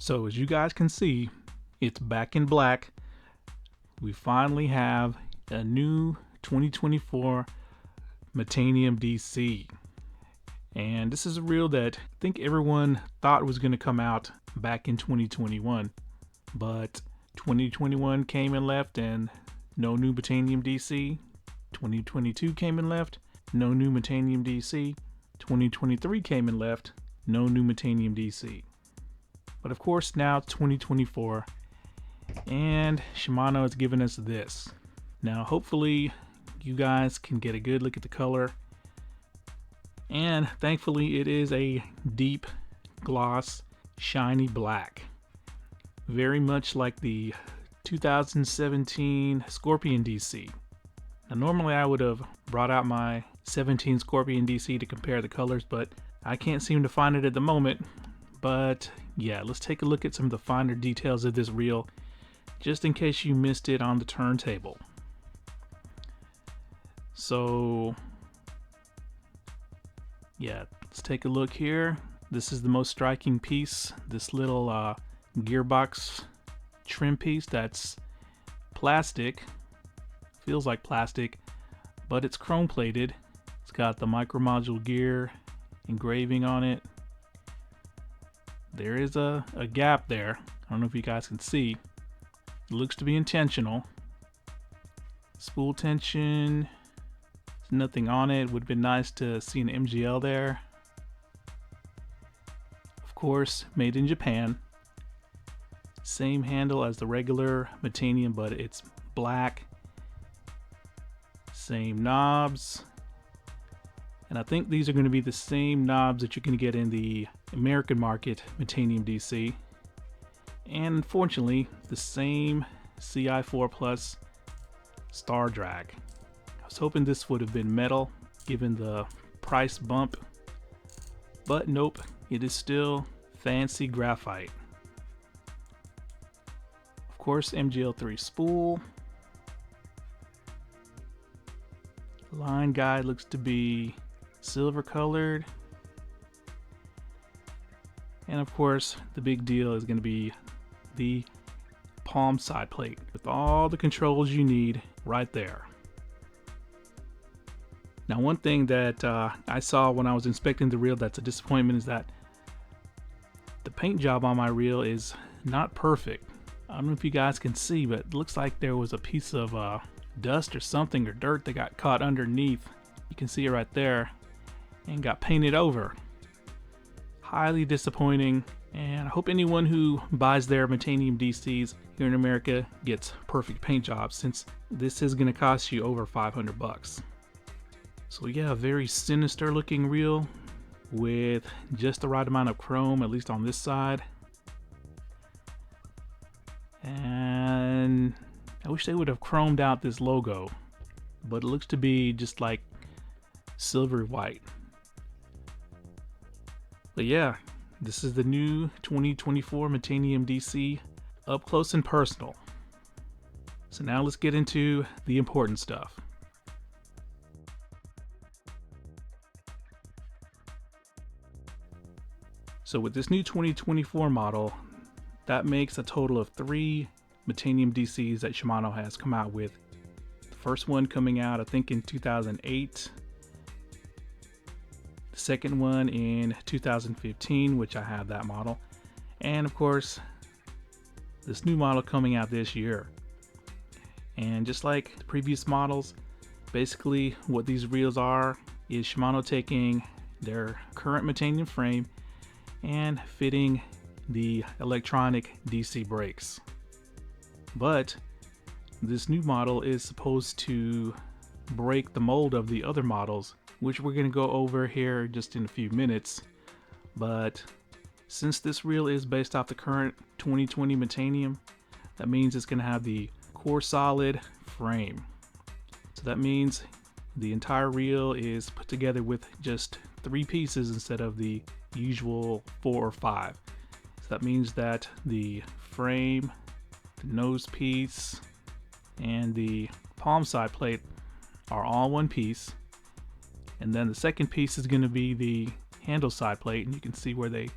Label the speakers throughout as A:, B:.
A: So as you guys can see, it's back in black. We finally have a new 2024 Metanium DC. And this is a reel that I think everyone thought was going to come out back in 2021. But 2021 came and left and no new Metanium DC. 2022 came and left, no new Metanium DC. 2023 came and left, no new Metanium DC. But of course now it's 2024 and Shimano has given us this. Now hopefully you guys can get a good look at the color, and thankfully it is a deep gloss shiny black, very much like the 2017 Scorpion DC. Now normally I would have brought out my 17 Scorpion DC to compare the colors, but I can't seem to find it at the moment. But yeah, let's take a look at some of the finer details of this reel, just in case you missed it on the turntable. So yeah, let's take a look here. This is the most striking piece, this little gearbox trim piece that's plastic. Feels like plastic, but it's chrome plated. It's got the micro module gear engraving on it. There is a gap there. I don't know if you guys can see. It looks to be intentional. Spool tension, there's nothing on it. Would have been nice to see an MGL there. Of course, made in Japan. Same handle as the regular Metanium, but it's black. Same knobs. And I think these are going to be the same knobs that you're going to get in the American market Metanium DC. And unfortunately, the same CI4 Plus star drag. I was hoping this would have been metal given the price bump, but nope, it is still fancy graphite. Of course, MGL3 spool. Line guide looks to be silver colored. And of course, the big deal is going to be the palm side plate with all the controls you need right there. Now, one thing that I saw when I was inspecting the reel that's a disappointment is that the paint job on my reel is not perfect. I don't know if you guys can see, but it looks like there was a piece of dust or something or dirt that got caught underneath. You can see it right there and got painted over. Highly disappointing, and I hope anyone who buys their Metanium DCs here in America gets perfect paint jobs, since this is going to cost you over 500 bucks. So yeah, a very sinister looking reel with just the right amount of chrome, at least on this side. And I wish they would have chromed out this logo, but it looks to be just like silver white. But yeah, this is the new 2024 Metanium DC up close and personal. So now let's get into the important stuff. So with this new 2024 model, that makes a total of 3 Metanium DCs that Shimano has come out with. The first one coming out, I think, in 2008. The second one in 2015, which I have that model. And of course, this new model coming out this year. And just like the previous models, basically what these reels are is Shimano taking their current Metanium frame and fitting the electronic DC brakes. But this new model is supposed to break the mold of the other models, which we're going to go over here just in a few minutes. But since this reel is based off the current 2020 Metanium, that means it's going to have the core solid frame. So that means the entire reel is put together with just 3 pieces instead of the usual 4 or 5. So that means that the frame, the nose piece, and the palm side plate are all one piece. And then the second piece is going to be the handle side plate, and you can see where they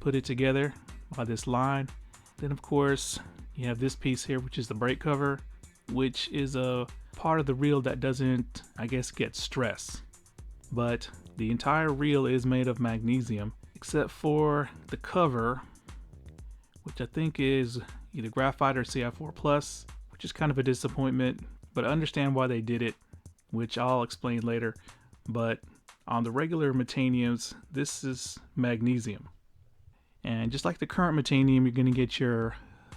A: put it together. by this line. Then of course you have this piece here, which is the brake cover, which is a part of the reel that doesn't, I guess, get stress. But the entire reel is made of magnesium, except for the cover, which I think is either graphite or CI4+, which is kind of a disappointment, but I understand why they did it, which I'll explain later. But on the regular Metaniums, this is magnesium. And just like the current Metanium, you're going to get your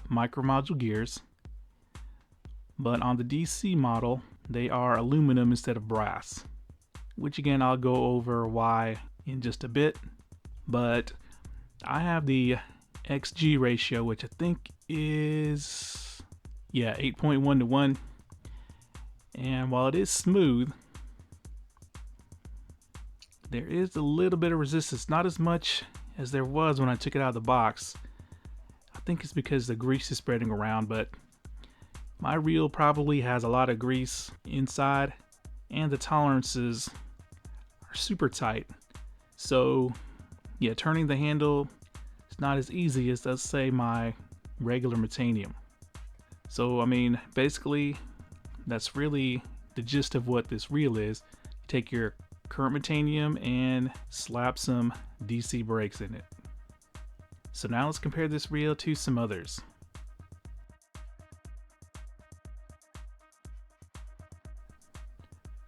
A: micro module gears. But on the DC model, they are aluminum instead of brass, which again, I'll go over why in just a bit. But I have the XG ratio, which I think is, yeah, 8.1 to 1. And while it is smooth, there is a little bit of resistance, not as much as there was when I took it out of the box. I think it's because the grease is spreading around, but my reel probably has a lot of grease inside and the tolerances are super tight. So yeah, turning the handle is not as easy as, let's say, my regular Metanium. So I mean, basically that's really the gist of what this reel is. You take your current Metanium and slap some DC brakes in it. So now let's compare this reel to some others.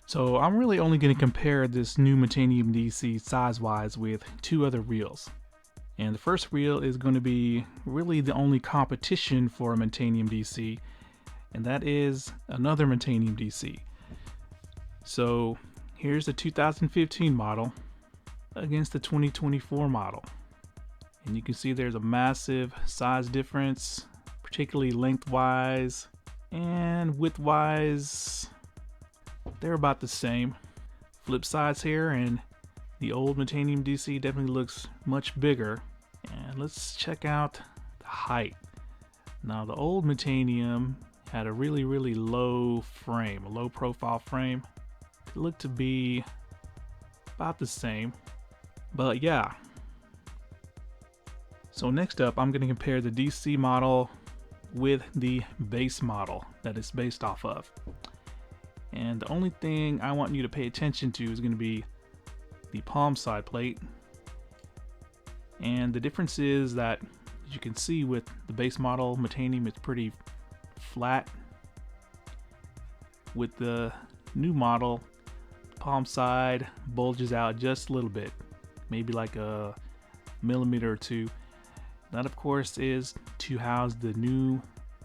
A: So I'm really only going to compare this new Metanium DC size-wise with two other reels. And the first reel is going to be really the only competition for a Metanium DC, and that is another Metanium DC. So here's the 2015 model against the 2024 model. And you can see there's a massive size difference, particularly lengthwise and widthwise. They're about the same. Flip sides here, and the old Metanium DC definitely looks much bigger. And let's check out the height. Now the old Metanium had a really low frame, a low profile frame. It looked to be about the same, but yeah. So next up, I'm going to compare the DC model with the base model that it's based off of. And the only thing I want you to pay attention to is going to be the palm side plate. And the difference is that, as you can see with the base model Metanium, it's pretty flat. With the new model, palm side bulges out just a little bit, maybe like a millimeter or two. That of course is to house the new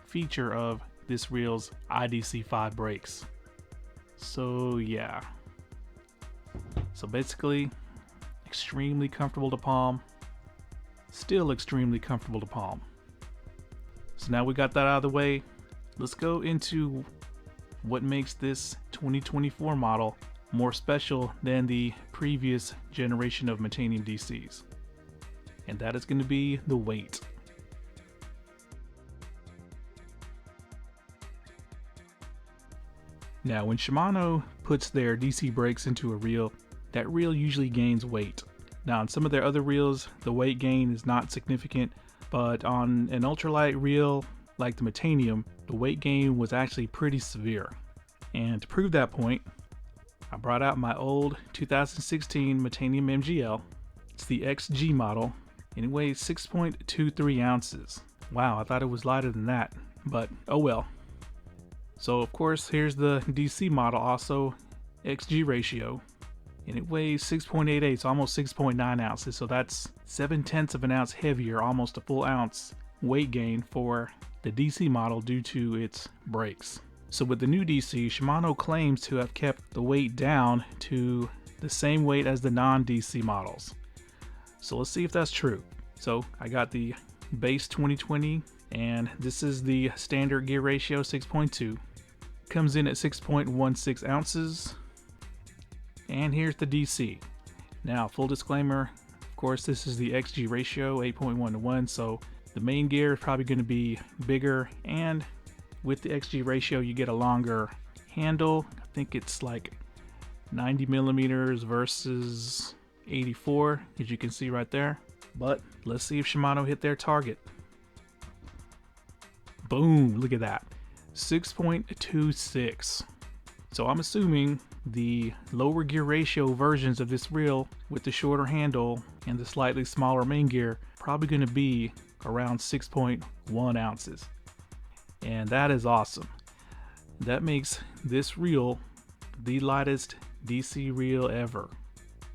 A: feature of this reel's IDC5 brakes. So yeah, so basically extremely comfortable to palm, still extremely comfortable to palm. So now we got that out of the way, let's go into what makes this 2024 model more special than the previous generation of Metanium DCs. And that is going to be the weight. Now when Shimano puts their DC brakes into a reel, that reel usually gains weight. Now on some of their other reels, the weight gain is not significant, but on an ultralight reel like the Metanium, the weight gain was actually pretty severe. And to prove that point, I brought out my old 2016 Metanium MGL. It's the XG model, and it weighs 6.23 ounces. Wow, I thought it was lighter than that, but oh well. So of course, here's the DC model, also XG ratio, and it weighs 6.88, so almost 6.9 ounces. So that's 0.7 of an ounce heavier, almost a full ounce weight gain for the DC model due to its brakes. So with the new DC, Shimano claims to have kept the weight down to the same weight as the non-DC models. So let's see if that's true. So I got the base 2020, and this is the standard gear ratio, 6.2. Comes in at 6.16 ounces. And here's the DC. Now, full disclaimer, of course, this is the XG ratio, 8.1 to 1, so the main gear is probably going to be bigger, and with the XG ratio, you get a longer handle. I think it's like 90 millimeters versus 84, as you can see right there. But let's see if Shimano hit their target. Boom, look at that. 6.26. So I'm assuming the lower gear ratio versions of this reel with the shorter handle and the slightly smaller main gear probably going to be around 6.1 ounces. And that is awesome. That makes this reel the lightest DC reel ever,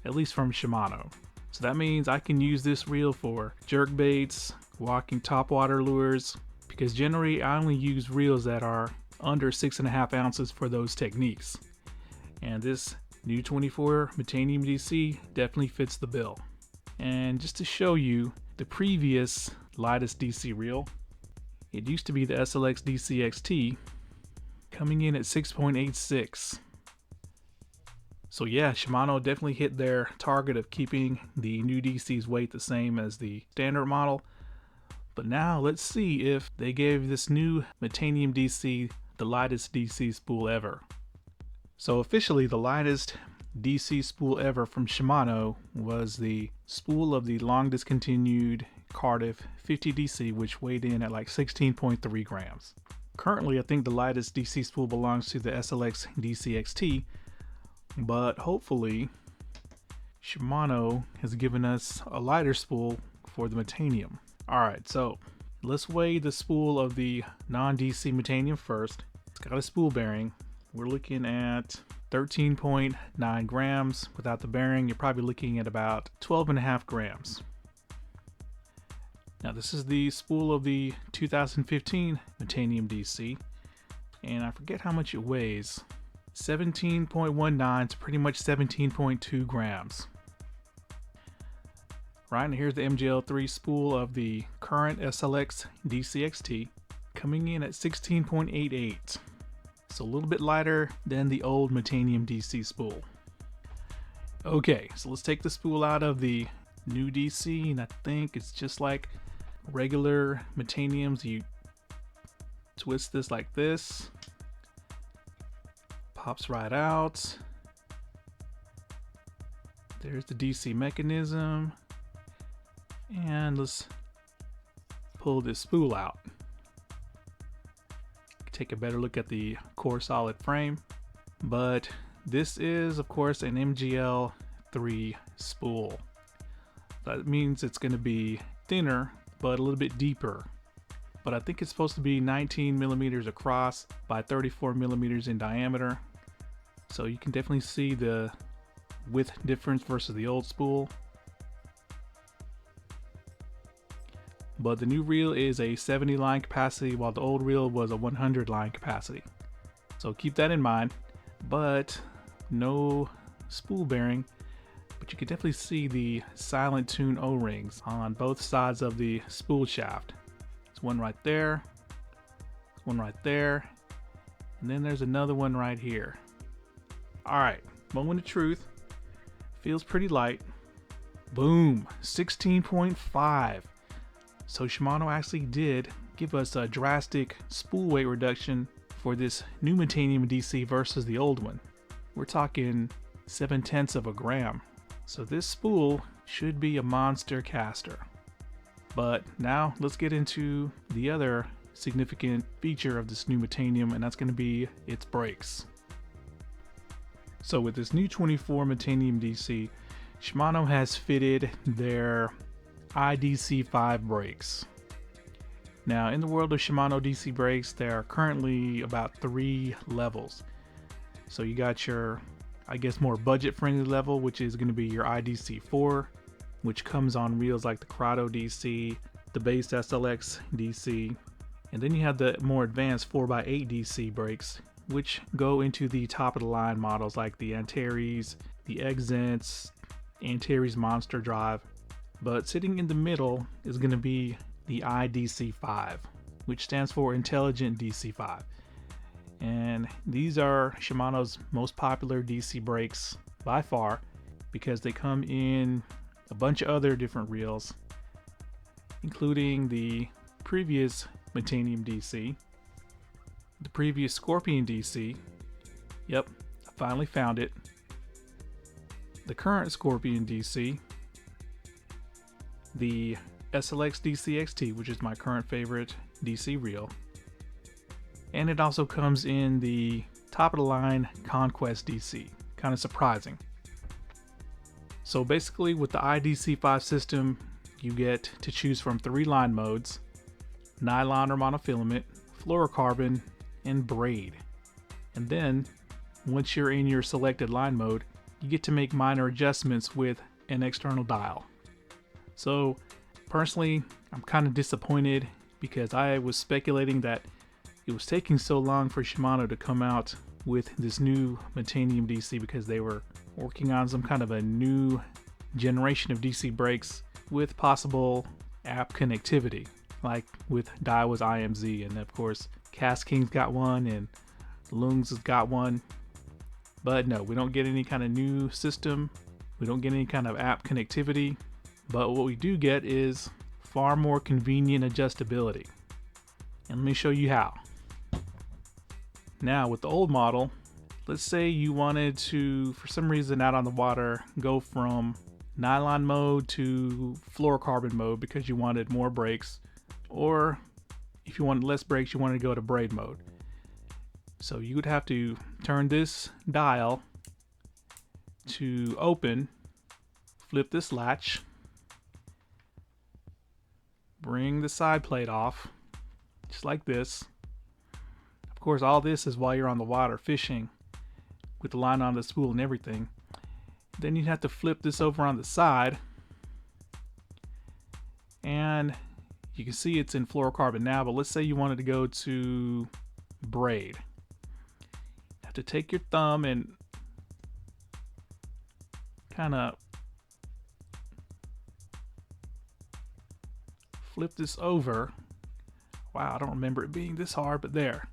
A: at least from Shimano. So that means I can use this reel for jerk baits, walking topwater lures, because generally I only use reels that are under 6.5 ounces for those techniques. And this new 24 Metanium DC definitely fits the bill. And just to show you the previous lightest DC reel, it used to be the SLX DC XT, coming in at 6.86. So yeah, Shimano definitely hit their target of keeping the new DC's weight the same as the standard model. But now let's see if they gave this new Metanium DC the lightest DC spool ever. So officially the lightest DC spool ever from Shimano was the spool of the long discontinued Cardiff 50 DC, which weighed in at like 16.3 grams. Currently I think the lightest DC spool belongs to the SLX DC XT, but hopefully Shimano has given us a lighter spool for the Metanium. Alright, so let's weigh the spool of the non-DC Metanium first. It's got a spool bearing. We're looking at 13.9 grams. Without the bearing, you're probably looking at about 12.5 grams. Now this is the spool of the 2015 Metanium DC, and I forget how much it weighs. 17.19 to pretty much 17.2 grams. Right, and here's the MGL3 spool of the current SLX DC XT, coming in at 16.88. So a little bit lighter than the old Metanium DC spool. Okay, so let's take the spool out of the new DC, and I think it's just like regular Metaniums. You twist this like this, pops right out. There's the DC mechanism. And let's pull this spool out. Take a better look at the core solid frame. But this is, of course, an MGL3 spool. That means it's going to be thinner, but a little bit deeper. But I think it's supposed to be 19 millimeters across by 34 millimeters in diameter. So you can definitely see the width difference versus the old spool. But the new reel is a 70 line capacity, while the old reel was a 100 line capacity. So keep that in mind. But no spool bearing, but you can definitely see the silent tune O-rings on both sides of the spool shaft. There's one right there, one right there, and then there's another one right here. Alright, moment of truth. Feels pretty light. Boom, 16.5. So Shimano actually did give us a drastic spool weight reduction for this new Metanium DC versus the old one. We're talking 0.7 of a gram. So this spool should be a monster caster. But now let's get into the other significant feature of this new Metanium, and that's going to be its brakes. So with this new 24 Metanium DC, Shimano has fitted their IDC5 brakes. Now in the world of Shimano DC brakes, there are currently about 3 levels. So you got your, I guess, more budget friendly level, which is going to be your IDC4, which comes on reels like the CURADO DC, the base SLX DC, and then you have the more advanced 4x8 DC brakes, which go into the top of the line models like the ANTARES, the EXSENCE, ANTARES Monster Drive. But sitting in the middle is going to be the IDC5, which stands for Intelligent DC5. And these are Shimano's most popular DC brakes by far, because they come in a bunch of other different reels, including the previous Metanium DC, the previous Scorpion DC, yep, I finally found it, the current Scorpion DC, the SLX DC XT, which is my current favorite DC reel. And it also comes in the top of the line CONQUEST DC. Kind of surprising. So basically with the IDC5 system, you get to choose from 3 line modes: nylon or monofilament, fluorocarbon, and braid. And then once you're in your selected line mode, you get to make minor adjustments with an external dial. So personally, I'm kind of disappointed because I was speculating that it was taking so long for Shimano to come out with this new Metanium DC because they were working on some kind of a new generation of DC brakes with possible app connectivity, like with DAIWA's IMZ, and of course KASTKING's got one and LOOMIS has got one. But no, we don't get any kind of new system, we don't get any kind of app connectivity, but what we do get is far more convenient adjustability. And let me show you how. Now with the old model, let's say you wanted to, for some reason out on the water, go from nylon mode to fluorocarbon mode because you wanted more brakes, or if you wanted less brakes, you wanted to go to braid mode. So you would have to turn this dial to open, flip this latch, bring the side plate off, just like this. Of course, all this is while you're on the water fishing with the line on the spool and everything. Then you have to flip this over on the side, and you can see it's in fluorocarbon now, but let's say you wanted to go to braid. You have to take your thumb and kind of flip this over. Wow, I don't remember it being this hard, but there.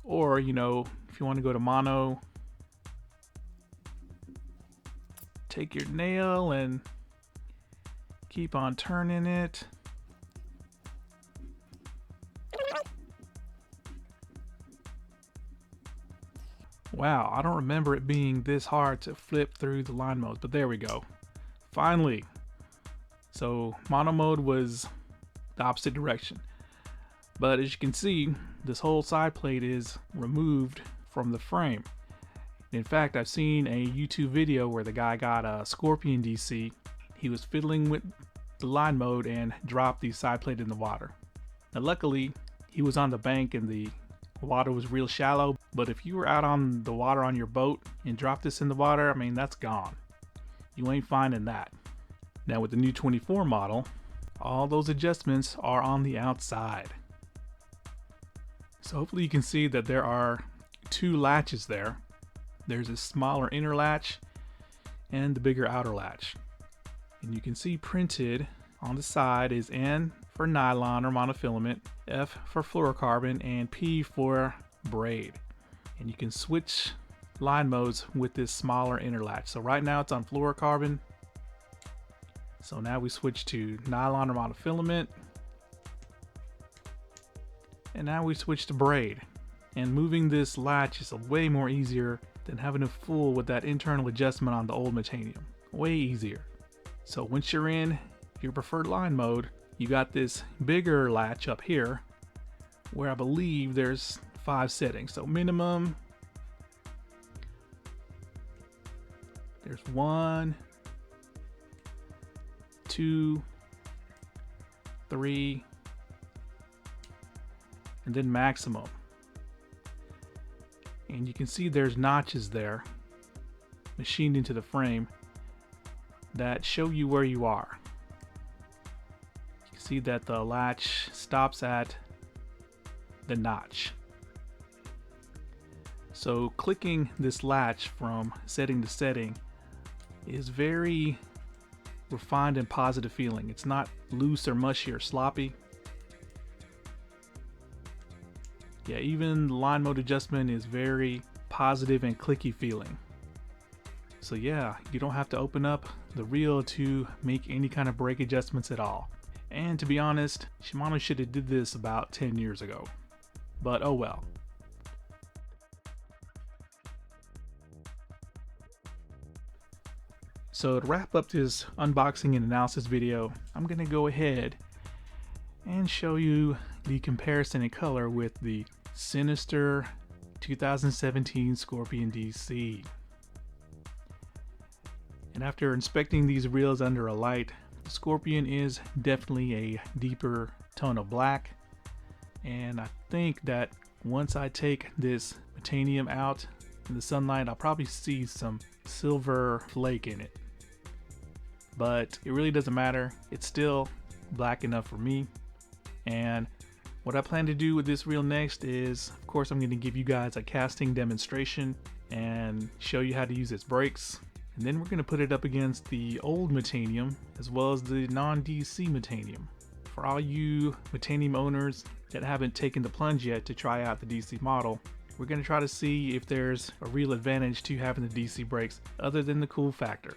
A: Or, you know, if you want to go to mono, take your nail and keep on turning it. Wow, I don't remember it being this hard to flip through the line modes, but there we go. Finally. So mono mode was the opposite direction. But as you can see, this whole side plate is removed from the frame. In fact, I've seen a YouTube video where the guy got a Scorpion DC. He was fiddling with the line mode and dropped the side plate in the water. Now luckily, he was on the bank and the water was real shallow, but if you were out on the water on your boat and dropped this in the water, I mean, that's gone. You ain't finding that. Now with the new 24 model, all those adjustments are on the outside. So hopefully you can see that there are 2 latches there. There's a smaller inner latch and the bigger outer latch. And you can see printed on the side is N for nylon or monofilament, F for fluorocarbon, and P for braid. And you can switch line modes with this smaller inner latch. So right now it's on fluorocarbon. So now we switch to nylon or monofilament. And now we switch to braid. And moving this latch is way more easier than having to fool with that internal adjustment on the old Metanium. Way easier. So once you're in your preferred line mode, you got this bigger latch up here where I believe there's 5 settings. So minimum, there's 1, 2, 3, and then maximum. And you can see there's notches there machined into the frame that show you where you are. You see that the latch stops at the notch. So clicking this latch from setting to setting is very refined and positive feeling. It's not loose or mushy or sloppy. Yeah, even the line mode adjustment is very positive and clicky feeling. So yeah, you don't have to open up the reel to make any kind of brake adjustments at all. And to be honest, Shimano should have did this about 10 years ago. But oh well. So to wrap up this unboxing and analysis video, I'm going to go ahead and show you the comparison in color with the Sinister 2017 Scorpion DC. And after inspecting these reels under a light, the Scorpion is definitely a deeper tone of black, and I think that once I take this Metanium out in the sunlight, I'll probably see some silver flake in it. But it really doesn't matter, it's still black enough for me. And what I plan to do with this reel next is, of course, I'm going to give you guys a casting demonstration and show you how to use its brakes. And then we're going to put it up against the old Metanium as well as the non-DC Metanium. For all you Metanium owners that haven't taken the plunge yet to try out the DC model, we're going to try to see if there's a real advantage to having the DC brakes other than the cool factor.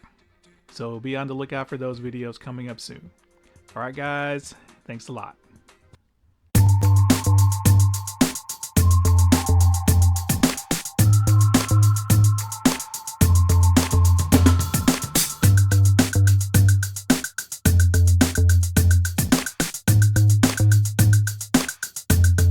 A: So be on the lookout for those videos coming up soon. Alright guys, thanks a lot.